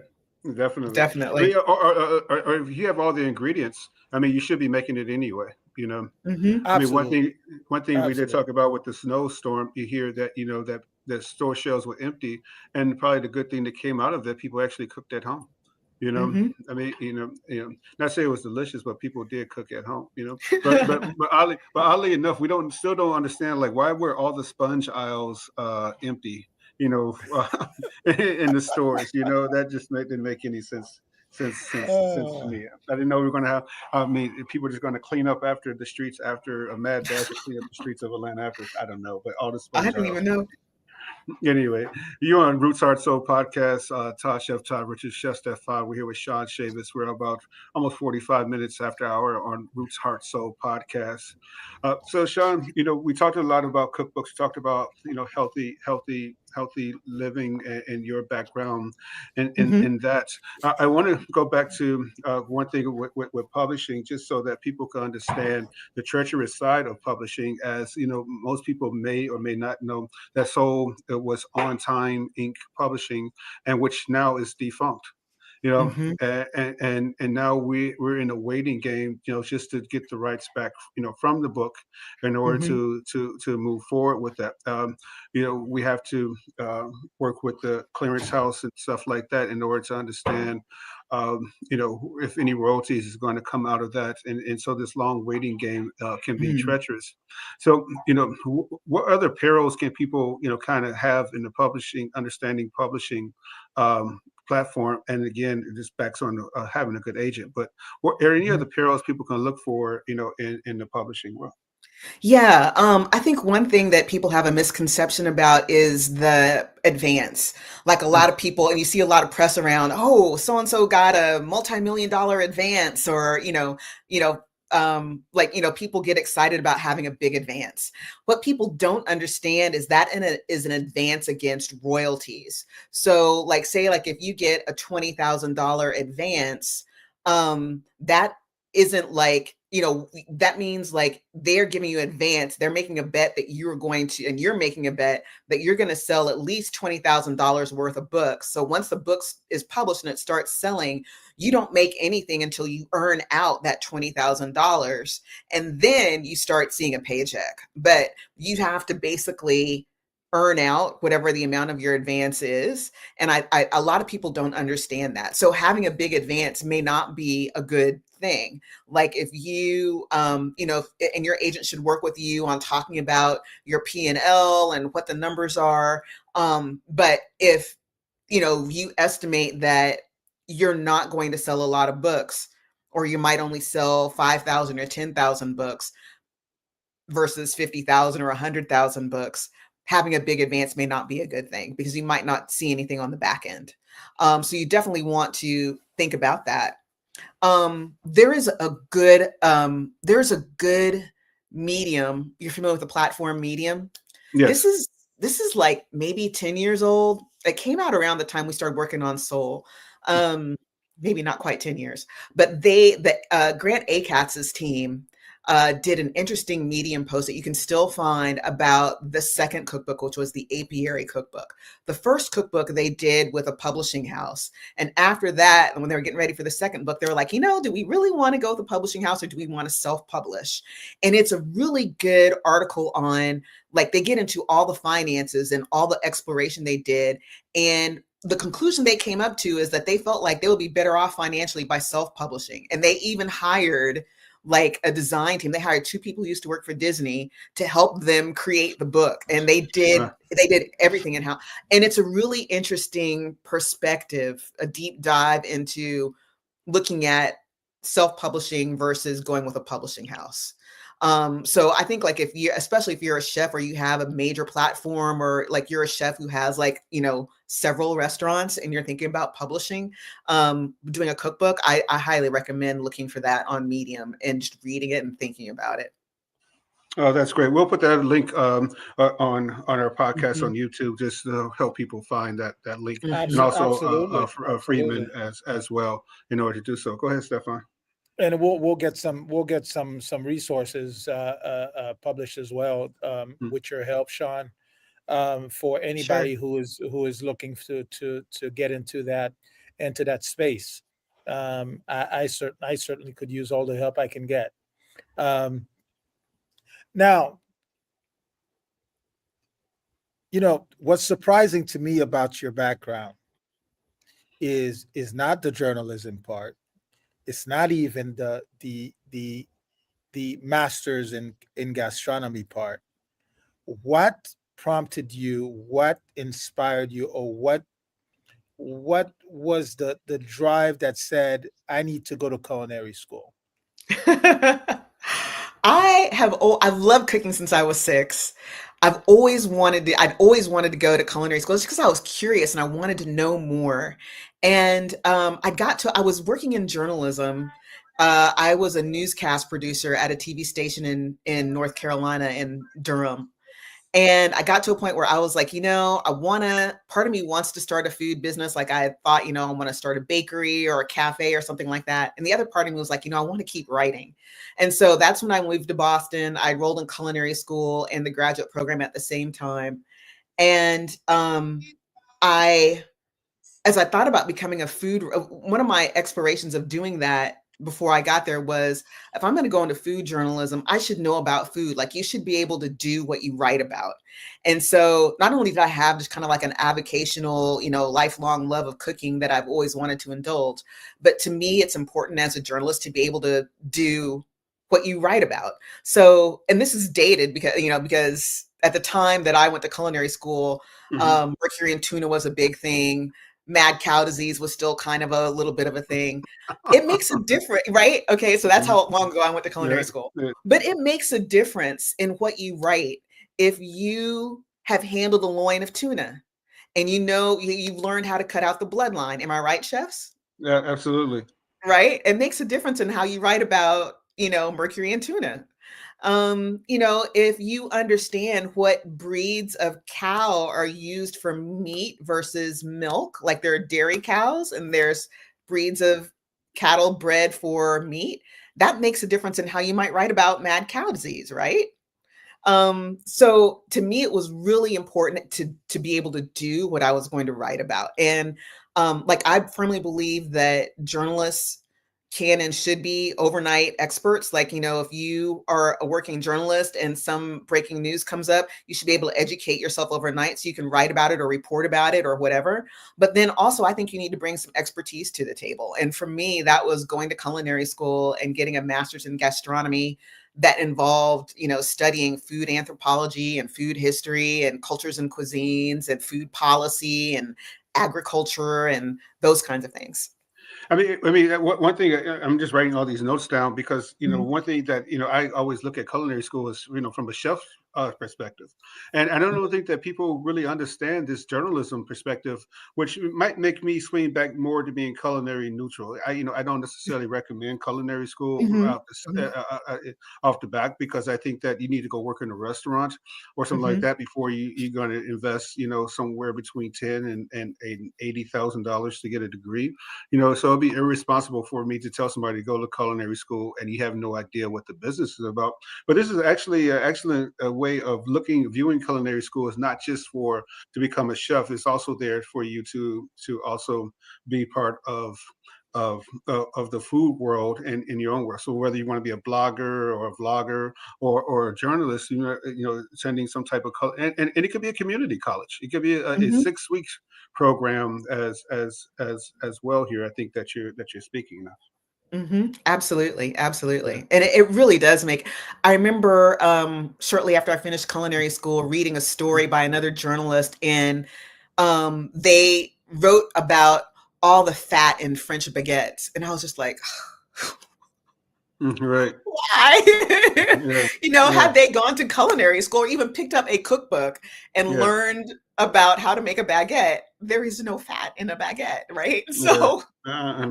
definitely. I mean, Definitely. or if you have all the ingredients, I mean, you should be making it anyway. You know, Mhm. I mean, Absolutely, one thing we did talk absolutely. about with the snowstorm, you hear that that store shelves were empty, and probably the good thing that came out of that, people actually cooked at home. You know, Mhm. I mean, not say it was delicious, but people did cook at home. But oddly enough, we don't understand like why were all the sponge aisles empty? You know, in the stores. That just didn't make any sense. Since to Uh, me, I didn't know we were going to have. I mean, people are just going to clean up after the streets after a mad dash to clean up the streets of Atlanta after I don't know, but all the I sponge didn't aisles. even know. Anyway, you on Roots Heart Soul podcast. Todd Chef Todd Richard Chef Stephan. We're here with Sean Chavis. We're about almost 45 minutes after hour on Roots Heart Soul podcast. So Sean, we talked a lot about cookbooks. We talked about healthy living and your background and Mhm. that. I want to go back to one thing with publishing, just so that people can understand the treacherous side of publishing. As most people may or may not know that Soul was On Time Inc. Publishing, and which now is defunct. Mhm. And now we're in a waiting game, just to get the rights back, from the book, in order Mhm. to move forward with that. We have to work with the clearance house and stuff like that in order to understand, if any royalties is going to come out of that, and so this long waiting game can be Mm. treacherous. So, what other perils can people, kind of have in the publishing, understanding publishing platform? And again, this backs on having a good agent. But what are any other Mhm. perils people can look for, in the publishing world? Yeah, I think one thing that people have a misconception about is the advance. Like a lot of people, and you see a lot of press around, oh, so and so got a multi-million dollar advance, or people get excited about having a big advance. What people don't understand is that is an advance against royalties. So, like, say, like if you get a $20,000 advance, that isn't like, that means like they're giving you advance. They're making a bet that you're going to, and you're making a bet that you're going to sell at least $20,000 worth of books. So once the book is published and it starts selling, you don't make anything until you earn out that $20,000. And then you start seeing a paycheck. But you have to basically earn out whatever the amount of your advance is. And a lot of people don't understand that. So having a big advance may not be a good thing. Like if you, and your agent should work with you on talking about your P&L and what the numbers are. But if, you estimate that you're not going to sell a lot of books, or you might only sell 5,000 or 10,000 books, versus 50,000 or 100,000 books, having a big advance may not be a good thing because you might not see anything on the back end. So you definitely want to think about that. There's a good Medium. You're familiar with the platform Medium? Yes. This is like maybe 10 years old. It came out around the time we started working on Soul. Maybe not quite 10 years, but Grant Acatz's team did an interesting Medium post that you can still find about the second cookbook, which was the Apiary cookbook. The first cookbook they did with a publishing house. And after that, when they were getting ready for the second book, they were like, do we really want to go with a publishing house or do we want to self-publish? And it's a really good article on, like, they get into all the finances and all the exploration they did. And the conclusion they came up to is that they felt like they would be better off financially by self-publishing. And they even hired like a design team. They hired 2 people who used to work for Disney to help them create the book. And they did everything in-house. And it's a really interesting perspective, a deep dive into looking at self-publishing versus going with a publishing house. So I think like especially if you're a chef or you have a major platform, or like you're a chef who has like, several restaurants and you're thinking about publishing, doing a cookbook, I highly recommend looking for that on Medium and just reading it and thinking about it. Oh, that's great. We'll put that link on our podcast Mhm. on YouTube, just to help people find that link, and Mhm. also Absolutely. Friedman as well, in order to do so. Go ahead, Stephan. And we'll get some resources published as well, Mm. with your help, Sean, for Sure. anybody who is looking to get into that space. I certainly could use all the help I can get. Now, what's surprising to me about your background is not the journalism part. It's not even the masters in gastronomy part. What prompted you? What inspired you? Or what was the drive that said, I need to go to culinary school? I've loved cooking since I was 6. I'd always wanted to go to culinary school just because I was curious and I wanted to know more. And I was working in journalism. I was a newscast producer at a TV station in North Carolina, in Durham. And I got to a point where I was like, part of me wants to start a food business. Like I thought, I want to start a bakery or a cafe or something like that. And the other part of me was like, I want to keep writing. And so that's when I moved to Boston. I enrolled in culinary school and the graduate program at the same time. And I as I thought about becoming one of my explorations of doing that before I got there was, if I'm going to go into food journalism, I should know about food. Like, you should be able to do what you write about. And so not only did I have just kind of like an avocational, lifelong love of cooking that I've always wanted to indulge, but to me, it's important as a journalist to be able to do what you write about. So, and this is dated because at the time that I went to culinary school, mercury in tuna was a big thing. Mad cow disease was still kind of a little bit of a thing. It makes a difference, right? Okay, so that's how long ago I went to culinary school. But it makes a difference in what you write if you have handled a loin of tuna and you've learned how to cut out the bloodline. Am I right, chefs? Yeah, absolutely. Right? It makes a difference in how you write about, mercury and tuna. If you understand what breeds of cow are used for meat versus milk, like there are dairy cows and there's breeds of cattle bred for meat, that makes a difference in how you might write about mad cow disease, right? So to me, it was really important to be able to do what I was going to write about. And like, I firmly believe that journalists can and should be overnight experts. Like, if you are a working journalist and some breaking news comes up, you should be able to educate yourself overnight so you can write about it or report about it or whatever. But then also, I think you need to bring some expertise to the table. And for me, that was going to culinary school and getting a master's in gastronomy that involved, studying food anthropology and food history and cultures and cuisines and food policy and agriculture and those kinds of things. One thing I'm just writing all these notes down because Mhm, one thing that I always look at culinary school is from a chef perspective, and I don't think that people really understand this journalism perspective, which might make me swing back more to being culinary neutral. I don't necessarily recommend culinary school mhm, mhm, off the back because I think that you need to go work in a restaurant or something like mhm, that before you're going to invest somewhere between ten and $80,000 to get a degree. So it'd be irresponsible for me to tell somebody to go to culinary school and you have no idea what the business is about. But this is actually an excellent way of viewing culinary school is not just for to become a chef. It's also there for you to also be part of the food world and in your own world. So whether you want to be a blogger or a vlogger or a journalist, attending some type of and it could be a community college. It could be a mhm. 6 weeks program as well here. I think that you're speaking now. Absolutely, Yeah. absolutely. And it really does make I remember, shortly after I finished culinary school, reading a story by another journalist, and, they wrote about all the fat in French baguettes, and I was just like, Right. "Why?" Yeah. Had Yeah. they gone to culinary school or even picked up a cookbook and Yeah. learned about how to make a baguette, there is no fat in a baguette, right? Yeah. So, Uh,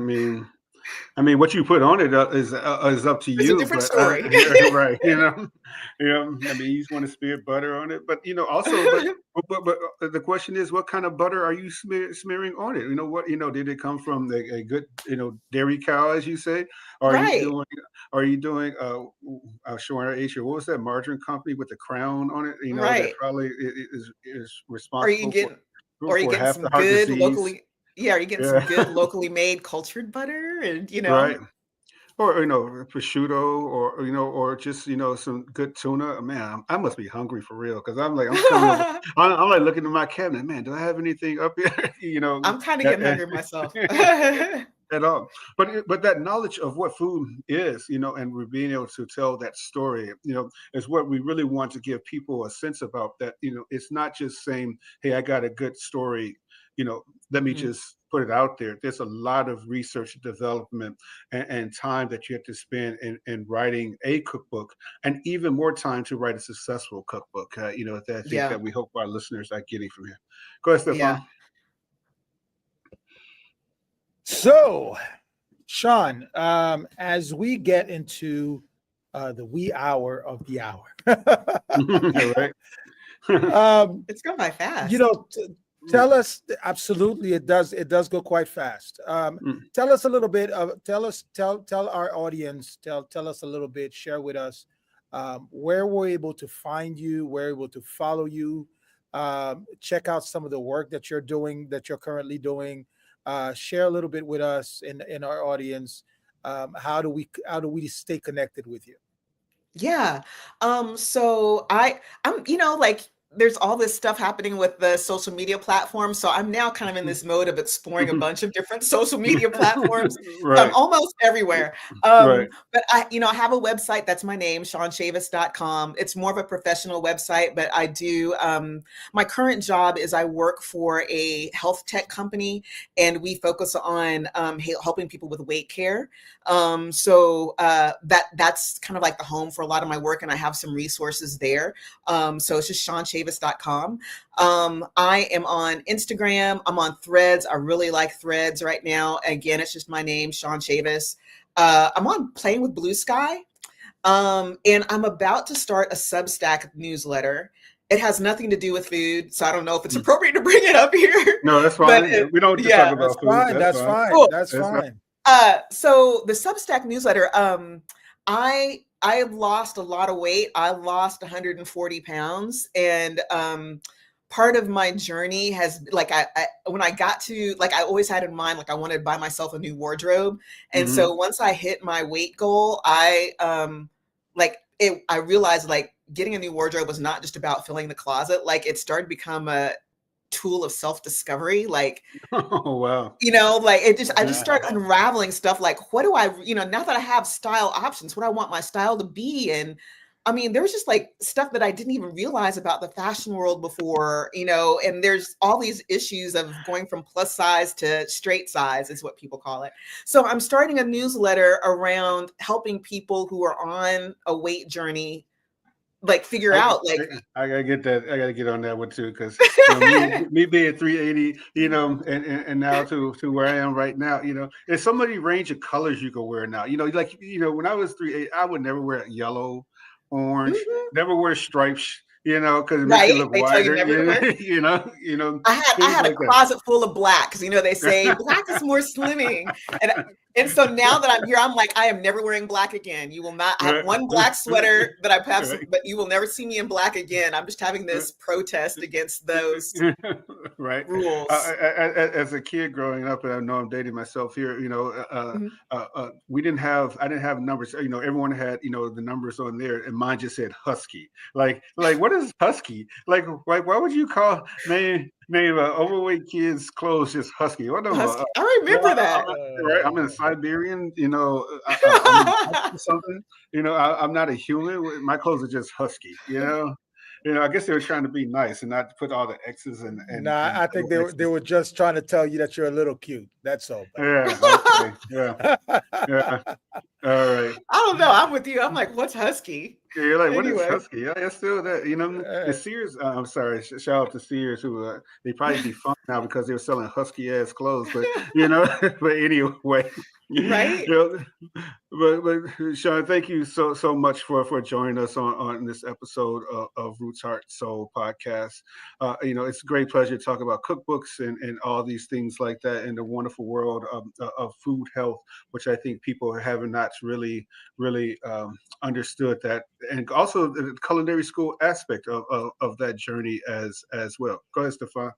I mean, what you put on it is up to it's a you, different but story. right, you just want to spear butter on it, but also, but the question is, what kind of butter are you smearing on it? Did it come from a good dairy cow, as you say? Are you Right, doing are you doing showing our age here? What was that margarine company with the crown on it? That right. probably is Are you responsible for getting are you getting half the some heart good disease. locally yeah, are you getting some Yeah. good locally made cultured butter and, Right. Or prosciutto, or just some good tuna. Man, I must be hungry for real because I'm coming over. I'm like looking at my cabinet. Man, do I have anything up here? I'm kinda at, getting hungry myself. at all. But that knowledge of what food is, and we're being able to tell that story, is what we really want to give people a sense about. That it's not just saying, "Hey, I got a good story." Let me Mhm. just put it out there. There's a lot of research development and time that you have to spend in writing a cookbook, and even more time to write a successful cookbook. That I think Yeah, that we hope our listeners are getting from here. Go ahead, yeah. Stefan. So, Sean, as we get into the wee hour of the hour, All right. um, It's gone by you fast. know, tell us. Absolutely, it does go quite fast. Tell us a little bit of tell our audience, tell us a little bit, share with us where we're able to find you, where we're able to follow you, check out some of the work that you're doing, that you're currently doing. Share a little bit with us in our audience. How do we stay connected with you? Yeah. So I'm, like there's all this stuff happening with the social media platforms. So I'm now kind of in this mode of exploring a bunch of different social media platforms. So I'm Right. almost everywhere. Right. But I have a website that's my name, SeanChavis.com. It's more of a professional website, but I do my current job is I work for a health tech company and we focus on helping people with weight care. That's kind of like the home for a lot of my work, and I have some resources there. So it's just SeanChavis.com. I am on Instagram. I'm on Threads. I really like Threads right now. Again, it's just my name, Sean Chavis. I'm on Playing with Blue Sky. And I'm about to start a Substack newsletter. It has nothing to do with food, so I don't know if it's Mm. appropriate to bring it up here. No, that's But fine. We don't just talk yeah, That's about food. fine. That's That's fine. fine. cool. That's That's fine. fine. So the Substack newsletter, I lost a lot of weight. I lost 140 pounds, and part of my journey has like I when I got to like I always had in mind like I wanted to buy myself a new wardrobe, and Hmm. so once I hit my weight goal, I realized like getting a new wardrobe was not just about filling the closet. Like it started to become a tool of self discovery. Like Oh wow. like I just Yeah. start unraveling stuff like what do I, now that I have style options, what I want my style to be. And I mean, there was just like stuff that I didn't even realize about the fashion world before, and there's all these issues of going from plus size to straight size is what people call it. So I'm starting a newsletter around helping people who are on a weight journey, like figure out like I gotta get that. I gotta get on that one too, because me being 380, and now to where I am right now, there's so many range of colors you can wear now. Like when I was 380, I would never wear yellow, orange, never wear stripes. Because it makes you right. look They tell you wider. never to wear. I Things had a like that. closet full of black because they say black is more slimming, and so now that I'm here, I'm like, I am never wearing black again. You will not. I have one black sweater that I have, but you will never see me in black again. I'm just having this protest against those right rules. As a kid growing up, and I know I'm dating myself here, I didn't have numbers. Everyone had the numbers on there, and mine just said husky. Like what is husky? Like why would you name overweight kids clothes just husky? What Husky. I remember that. I'm in Siberian, I'm in something. I'm not a human. My clothes are just husky. I guess they were trying to be nice and not put all the X's and. Nah, I think they were just trying to tell you that you're a little cute. That's all. Yeah. Okay. Yeah. Yeah. All right. I don't know. I'm with you. I'm like, what's husky? Yeah, you're like, what is Anyway. husky? Yeah, it's still that. The Sears. I'm sorry. Shout out to Sears, who they probably defunct now because they were selling husky ass clothes. But but anyway, right. But Sean, thank you so much for joining us on this episode of Roots Heart Soul podcast. It's a great pleasure to talk about cookbooks and all these things like that in the wonderful world of food health, which I think people have not really understood that, and also the culinary school aspect of that journey as well. Go ahead, Stephan.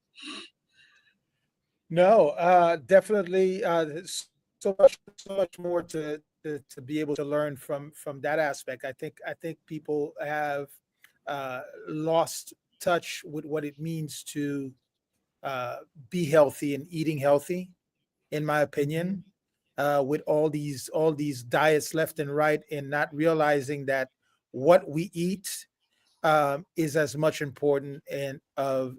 No, definitely. So much more to be able to learn from that aspect. I think people have lost touch with what it means to be healthy and eating healthy, in my opinion. With all these diets left and right, and not realizing that what we eat is as much important and the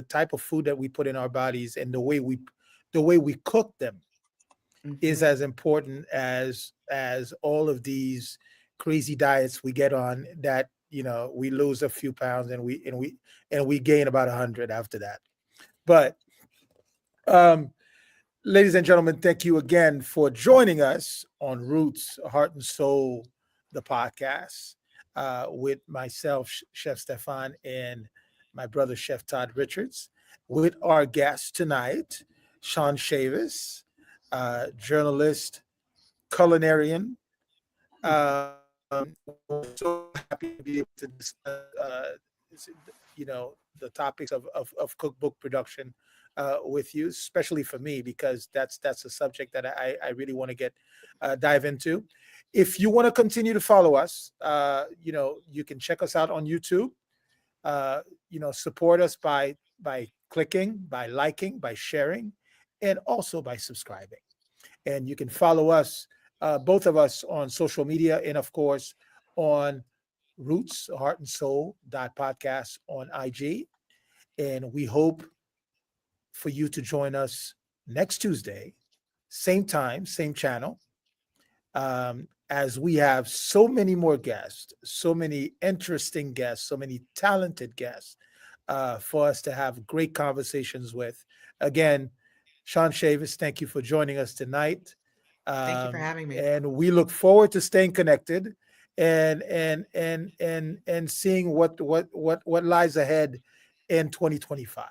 type of food that we put in our bodies and the way we cook them is as important as all of these crazy diets we get on that we lose a few pounds and we gain about 100 after that. But ladies and gentlemen, thank you again for joining us on Roots Heart and Soul, the podcast, with myself, Chef Stephan, and my brother, Chef Todd Richards, with our guest tonight, Sean Chavis, journalist, culinarian. We're so happy to be able to discuss, the topics of cookbook production with you, especially for me, because that's a subject that I really want to get dive into. If you want to continue to follow us, you can check us out on YouTube. Support us by clicking, by liking, by sharing, and also by subscribing. And you can follow us, both of us, on social media, and of course on Roots Heart and Soul podcast on IG. And we hope for you to join us next Tuesday, same time, same channel, as we have so many more guests, so many interesting guests, so many talented guests for us to have great conversations with. Again, Sean Chavis, thank you for joining us tonight. Thank you for having me. And we look forward to staying connected and seeing what lies ahead in 2025.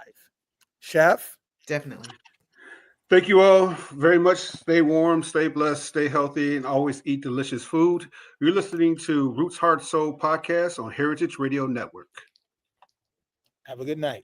Chef? Definitely. Thank you all very much. Stay warm, stay blessed, stay healthy, and always eat delicious food. You're listening to Roots Heart Soul podcast on Heritage Radio Network. Have a good night.